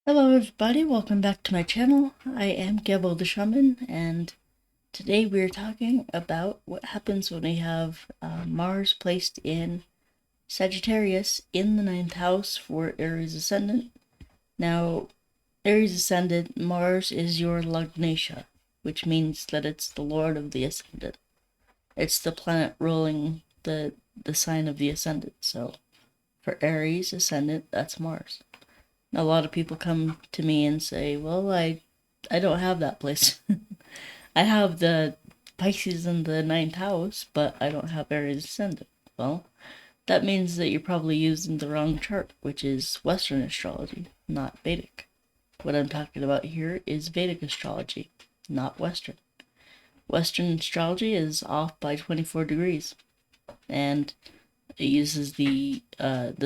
Hello everybody, welcome back to my channel. I am Gebo the Shaman, and today we're talking about what happens when we have Mars placed in Sagittarius in the 9th house for Aries Ascendant. Now, Aries Ascendant, Mars is your Lagnesha, which means that it's the Lord of the Ascendant. It's the planet ruling the sign of the Ascendant, so for Aries Ascendant, that's Mars. A lot of people come to me and say, well, I don't have that place. I have the Pisces in the 9th house, but I don't have Aries ascendant. Well, that means that you're probably using the wrong chart, which is Western astrology, not Vedic. What I'm talking about here is Vedic astrology, not Western. Western astrology is off by 24 degrees, and it uses the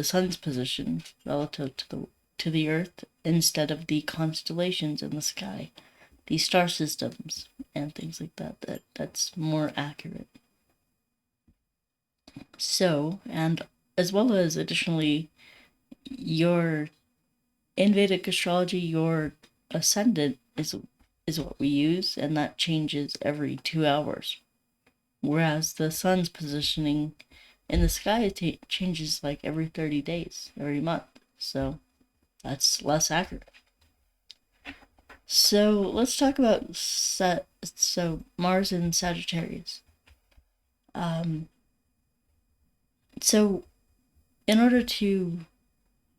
sun's position relative to the Earth instead of the constellations in the sky, the star systems, and things like that. That's more accurate. So, and as well as additionally, your in Vedic astrology, your ascendant is what we use, and that changes every 2 hours. Whereas the sun's positioning in the sky changes like every 30 days, every month. So that's less accurate. So let's talk about Mars in Sagittarius. So in order to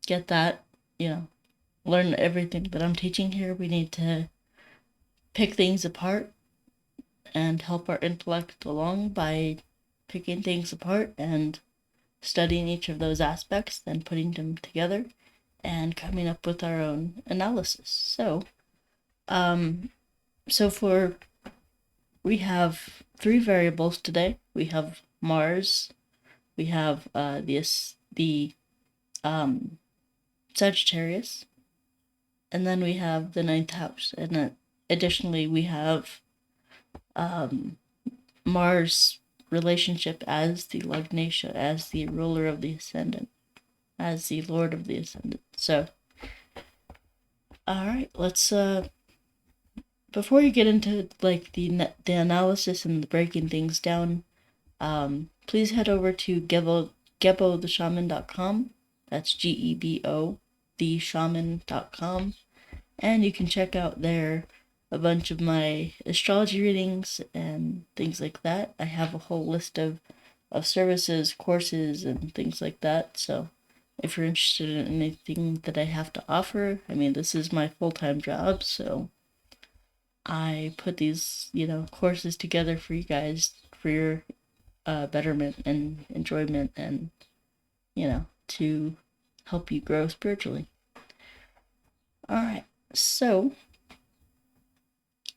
get that, learn everything that I'm teaching here, we need to pick things apart and help our intellect along by picking things apart and studying each of those aspects, then putting them together and coming up with our own analysis. We have 3 variables today. We have Mars, we have the Sagittarius, and then we have the 9th house. And then additionally, we have Mars relationship as the Lagnesha, as the ruler of the ascendant, as the lord of the ascendant. So, all right, let's before you get into like the analysis and the breaking things down, please head over to gebotheshaman.com. That's GEBO theshaman.com, and you can check out there a bunch of my astrology readings and things like that. I have a whole list of services, courses, and things like that. So if you're interested in anything that I have to offer, I mean, this is my full-time job, so I put these, courses together for you guys for your betterment and enjoyment and, to help you grow spiritually. All right, so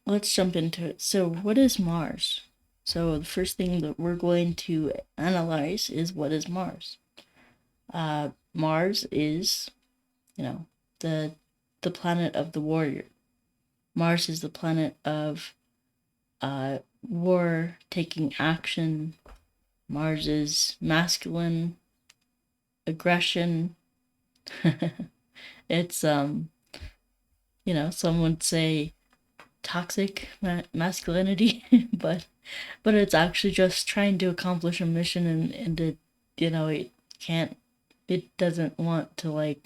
let's jump into it. So, what is Mars? So, the first thing that we're going to analyze is what is Mars. Mars is, the planet of the warrior. Mars is the planet of war, taking action. Mars is masculine, aggression. It's some would say toxic masculinity, but it's actually just trying to accomplish a mission, and it doesn't want to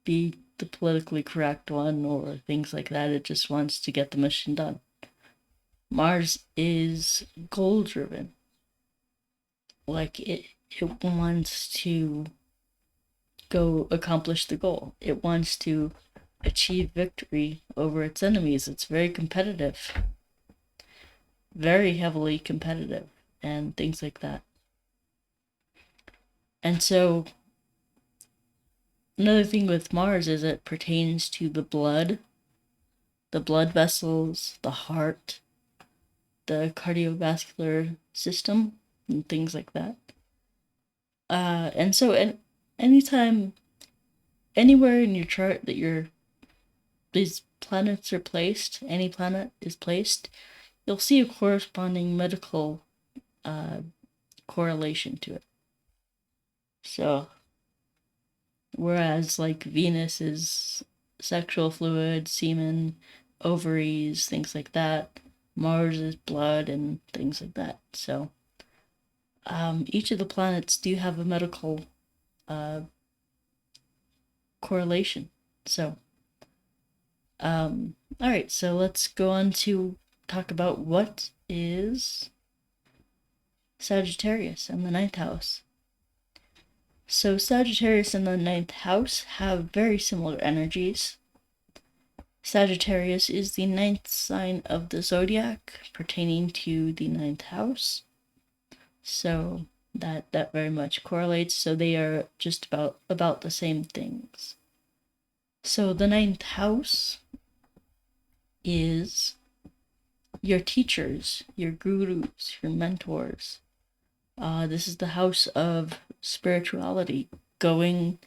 be the politically correct one or things like that. It just wants to get the mission done. Mars is goal driven. Like it wants to go accomplish the goal. It wants to achieve victory over its enemies. It's very competitive, very heavily competitive, and things like that. And so another thing with Mars is it pertains to the blood vessels, the heart, the cardiovascular system, and things like that. And so anytime, anywhere in your chart that these planets are placed, any planet is placed, you'll see a corresponding medical correlation to it. So Whereas like Venus is sexual fluid, semen, ovaries, things like that. Mars is blood and things like that. So each of the planets do have a medical correlation. So all right, so let's go on to talk about what is Sagittarius and the ninth house. So Sagittarius and the ninth house have very similar energies. Sagittarius is the ninth sign of the zodiac pertaining to the ninth house. So that very much correlates. So they are just about the same things. So the ninth house is your teachers, your gurus, your mentors. This is the house of spirituality, going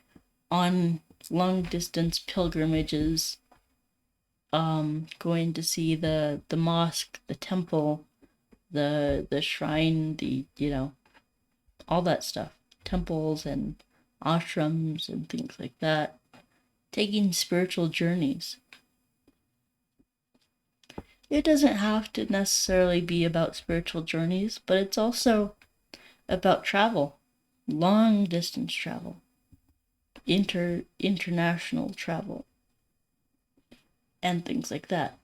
on long distance pilgrimages, going to see the mosque, the temple, the shrine, all that stuff, temples and ashrams and things like that, taking spiritual journeys. It doesn't have to necessarily be about spiritual journeys, but it's also about travel, long distance travel, international travel, and things like that.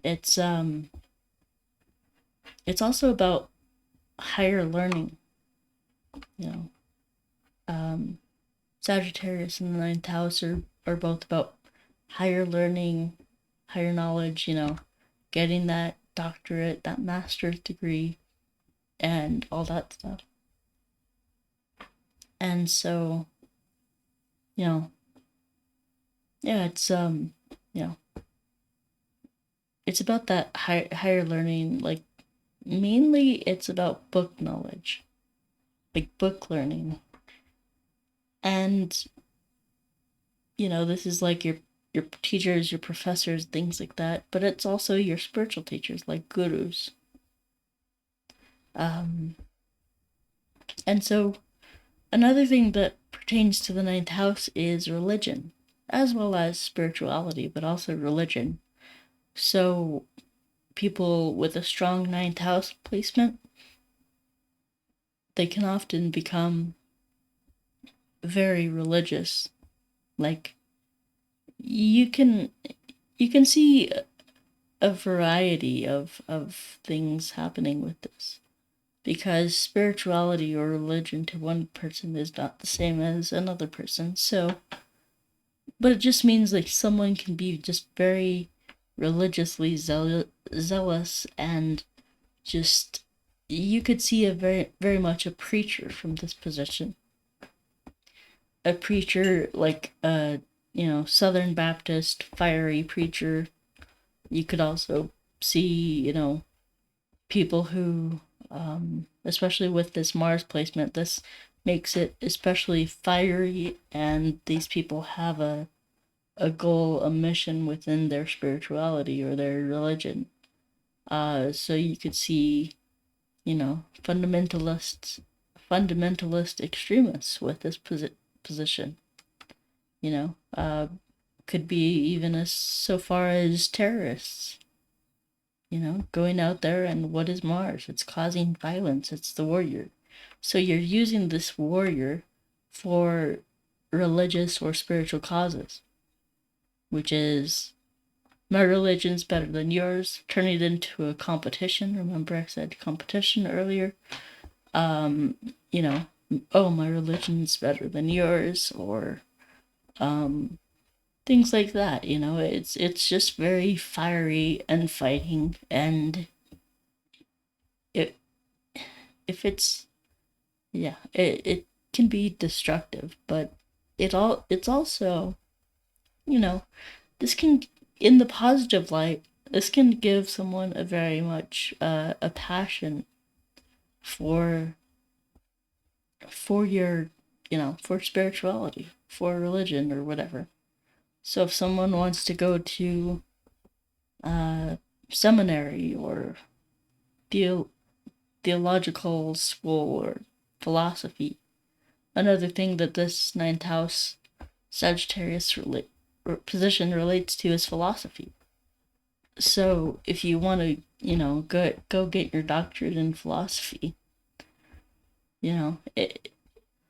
It's also about higher learning. Sagittarius and the ninth house are both about higher learning, higher knowledge, getting that doctorate, that master's degree, and all that stuff. And so, it's it's about that higher learning. Like, mainly it's about book knowledge, like book learning. And this is like your teachers, your professors, things like that, but it's also your spiritual teachers, like gurus. And so another thing that pertains to the ninth house is religion, as well as spirituality, but also religion. So people with a strong ninth house placement, they can often become very religious. Like, you can see a variety of things happening with this, because spirituality or religion to one person is not the same as another person. So, but it just means like someone can be just very religiously zealous, and just, you could see a very much a preacher from this position. A preacher, like a Southern Baptist fiery preacher. You could also see people who, especially with this Mars placement, this makes it especially fiery, and these people have a goal, a mission within their spirituality or their religion. So you could see, fundamentalist extremists with this position. Could be even as so far as terrorists. Going out there, and what is Mars? It's causing violence. It's the warrior. So you're using this warrior for religious or spiritual causes, which is, my religion's better than yours. Turn it into a competition. Remember I said competition earlier? Oh, my religion's better than yours, or things like that. It's just very fiery and fighting, and it can be destructive, but it's also, this can, in the positive light, this can give someone a very much a passion for your, for spirituality, for religion or whatever. So if someone wants to go to seminary or theological school or philosophy, another thing that this ninth house Sagittarius position relates to is philosophy. So if you want to, go get your doctorate in philosophy,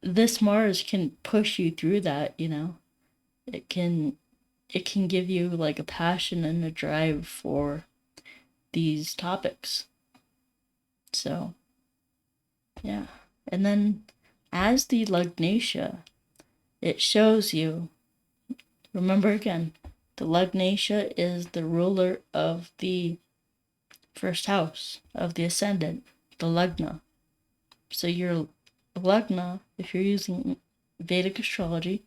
this Mars can push you through that. It can give you like a passion and a drive for these topics. So, yeah. And then as the Lagnesha, it shows you, remember again, the Lagnesha is the ruler of the first house of the ascendant, the Lagna. So your Lagna, if you're using Vedic astrology,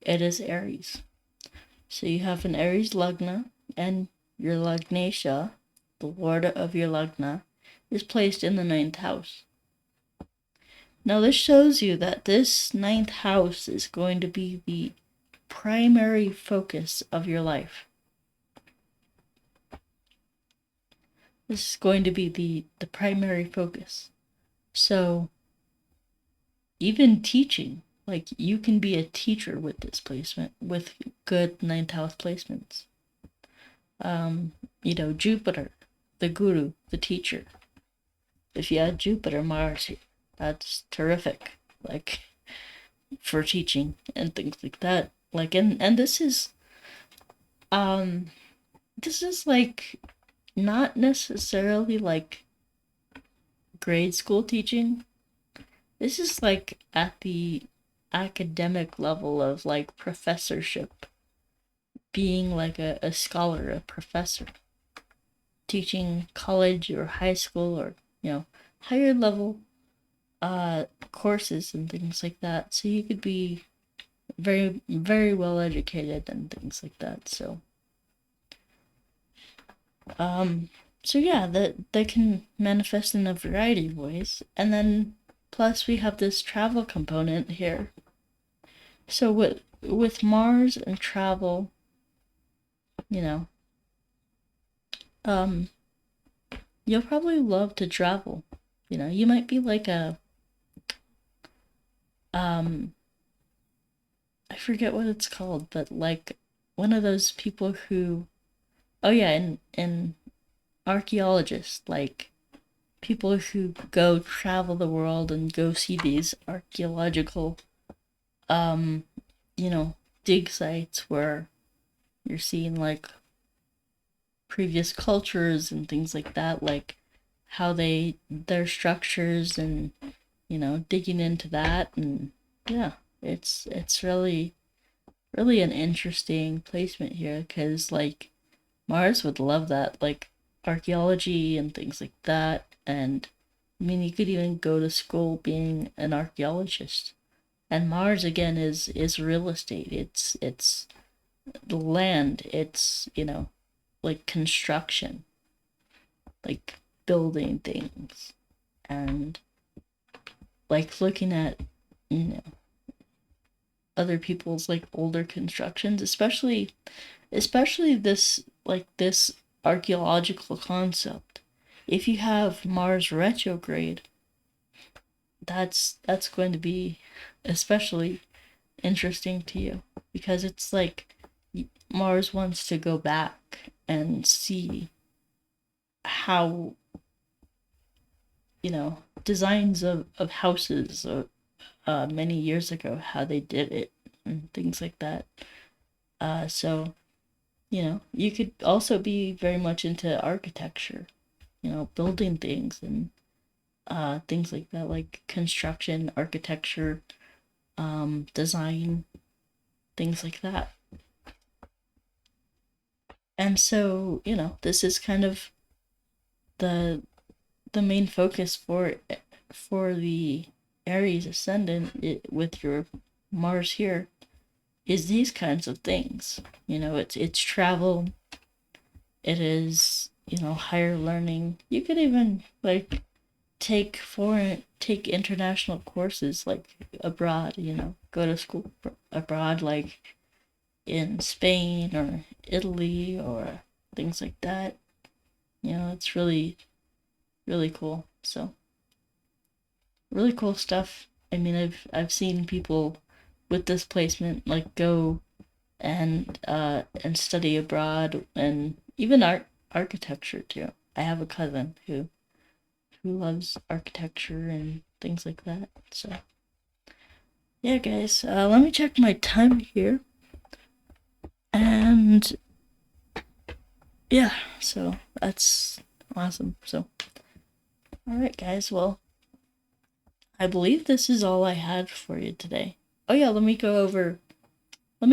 it is Aries. So you have an Aries Lagna, and your Lagnesha, the lord of your Lagna, is placed in the ninth house. Now this shows you that this ninth house is going to be the primary focus of your life. This is going to be the primary focus. So even teaching, like you can be a teacher with this placement, with good ninth house placements. Jupiter, the guru, the teacher. If you had Jupiter, Mars, that's terrific. Like for teaching and things like that. Like and this is like not necessarily like grade school teaching. This is like at the academic level of like professorship, being like a scholar, a professor, teaching college or high school or higher level courses and things like that. So you could be very, very well educated and things like that. So yeah, that can manifest in a variety of ways. And then plus we have this travel component here. So with Mars and travel, you'll probably love to travel. You might be like a I forget what it's called, but like one of those people who, oh yeah, and archaeologists, like people who go travel the world and go see these archaeological, dig sites where you're seeing like previous cultures and things like that, like how their structures and digging into that. And yeah, it's really an interesting placement here, because like Mars would love that, like archaeology and things like that. And I mean, you could even go to school being an archaeologist. And Mars again is real estate. It's the land. It's like construction, like building things, and like looking at other people's like older constructions, especially this archaeological concept. If you have Mars retrograde, that's going to be especially interesting to you, because it's like Mars wants to go back and see how designs of houses many years ago, how they did it and things like that. So you could also be very much into architecture, building things and things like that, like construction, architecture, design, things like that. And so this is kind of the main focus for the Aries ascendant, with your Mars here, is these kinds of things. It's travel. It is higher learning. You could even like take international courses like abroad. Go to school abroad, like in Spain or Italy or things like that. It's really, really cool. So really cool stuff. I mean, I've seen people with this placement like go and study abroad, and even architecture too. I have a cousin who loves architecture and things like that. So yeah, guys, let me check my time here. And yeah, so that's awesome. So alright, guys, well, I believe this is all I had for you today. Oh yeah, let me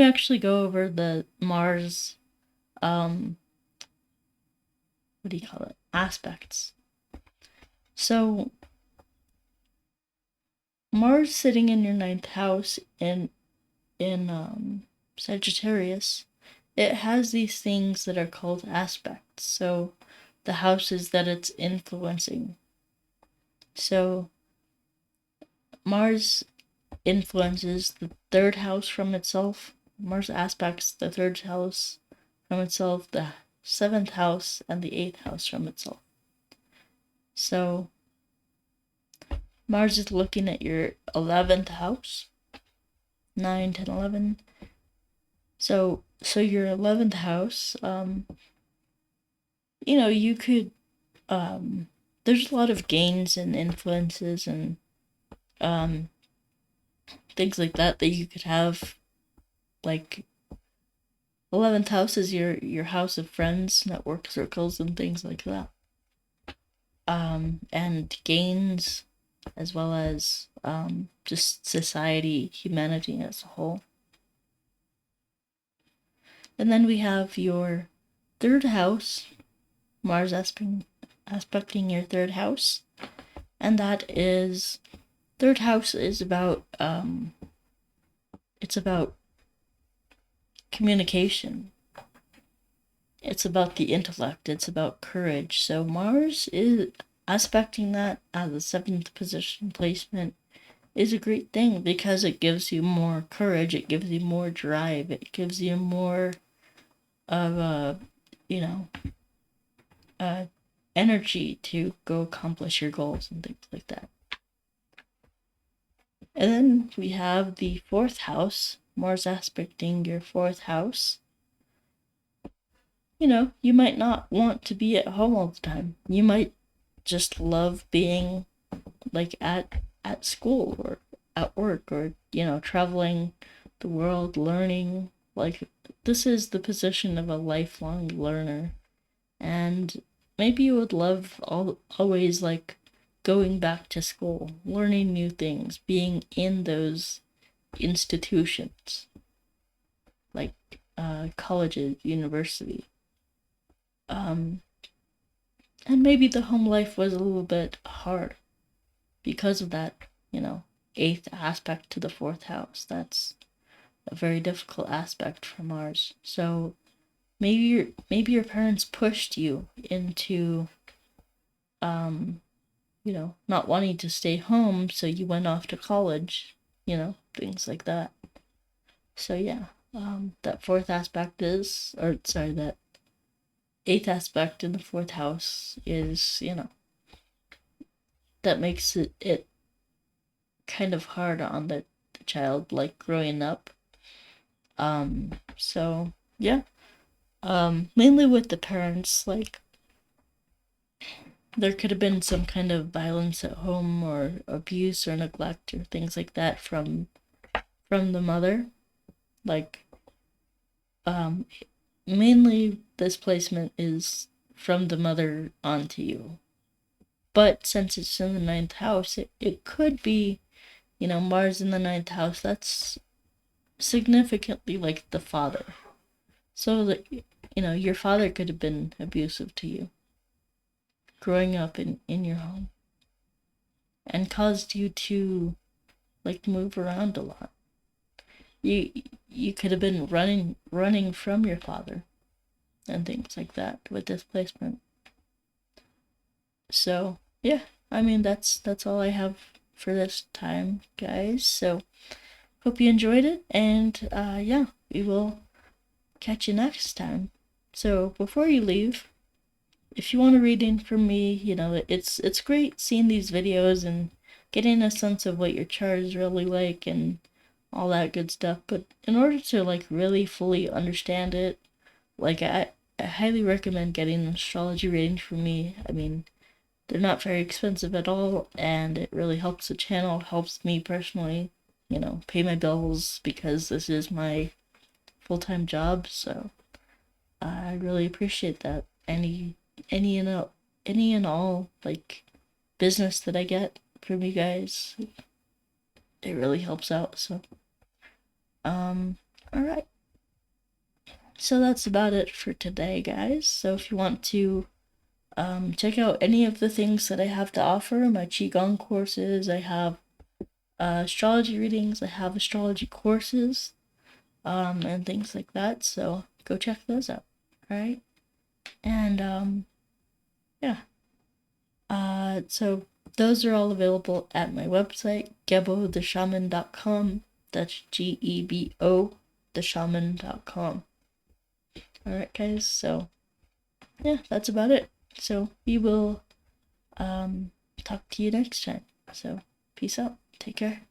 actually go over the Mars, what do you call it, aspects. So Mars sitting in your 9th house in Sagittarius, it has these things that are called aspects. So the houses that it's influencing. So Mars influences the 3rd house from itself. Mars aspects the 3rd house from itself, the 7th house, and the 8th house from itself. So Mars is looking at your 11th house, 9, 10, 11. So your 11th house, you could, there's a lot of gains and influences and things like that you could have. Like 11th house is your house of friends, network circles, and things like that. And gains, as well as just society, humanity as a whole. And then we have your 3rd house, Mars aspecting your 3rd house, and that is 3rd house is about it's about communication. It's about the intellect. It's about courage. So Mars is aspecting that as a 7th position placement is a great thing because it gives you more courage. It gives you more drive. It gives you more of energy to go accomplish your goals and things like that. And then we have the 4th house, Mars aspecting your 4th house. You might not want to be at home all the time. You might just love being like at school or at work or, traveling the world, learning. Like, this is the position of a lifelong learner. And maybe you would love always like going back to school, learning new things, being in those institutions like colleges, university. And maybe the home life was a little bit hard because of that, 8th aspect to the 4th house. That's a very difficult aspect for Mars. So maybe your parents pushed you into not wanting to stay home, so you went off to college, things like that. So yeah, that 4th aspect is, that 8th aspect in the 4th house is, that makes it kind of hard on the child, like growing up. So yeah, mainly with the parents, like there could have been some kind of violence at home or abuse or neglect or things like that from the mother. Like, mainly this placement is from the mother onto you. But since it's in the 9th house, it could be, Mars in the 9th house, that's significantly like the father. So that, your father could have been abusive to you growing up in your home and caused you to like move around a lot. You could have been running from your father and things like that with displacement. So yeah, I mean that's all I have for this time, guys. So hope you enjoyed it, and yeah, we will catch you next time. So before you leave, if you want a reading from me, it's great seeing these videos and getting a sense of what your chart is really like and all that good stuff. But in order to like really fully understand it, like I highly recommend getting an astrology reading from me. I mean, they're not very expensive at all, and it really helps the channel, helps me personally, pay my bills because this is my full-time job. So I really appreciate that. Any and all like business that I get from you guys, it really helps out. So all right. So that's about it for today, guys. So if you want to check out any of the things that I have to offer, my Qigong courses, I have astrology readings, I have astrology courses, and things like that. So go check those out. All right. And yeah. So those are all available at my website, gebodeshaman.com. That's GEBO, theshaman.com. Alright, guys, so yeah, that's about it. So we will talk to you next time. So peace out. Take care.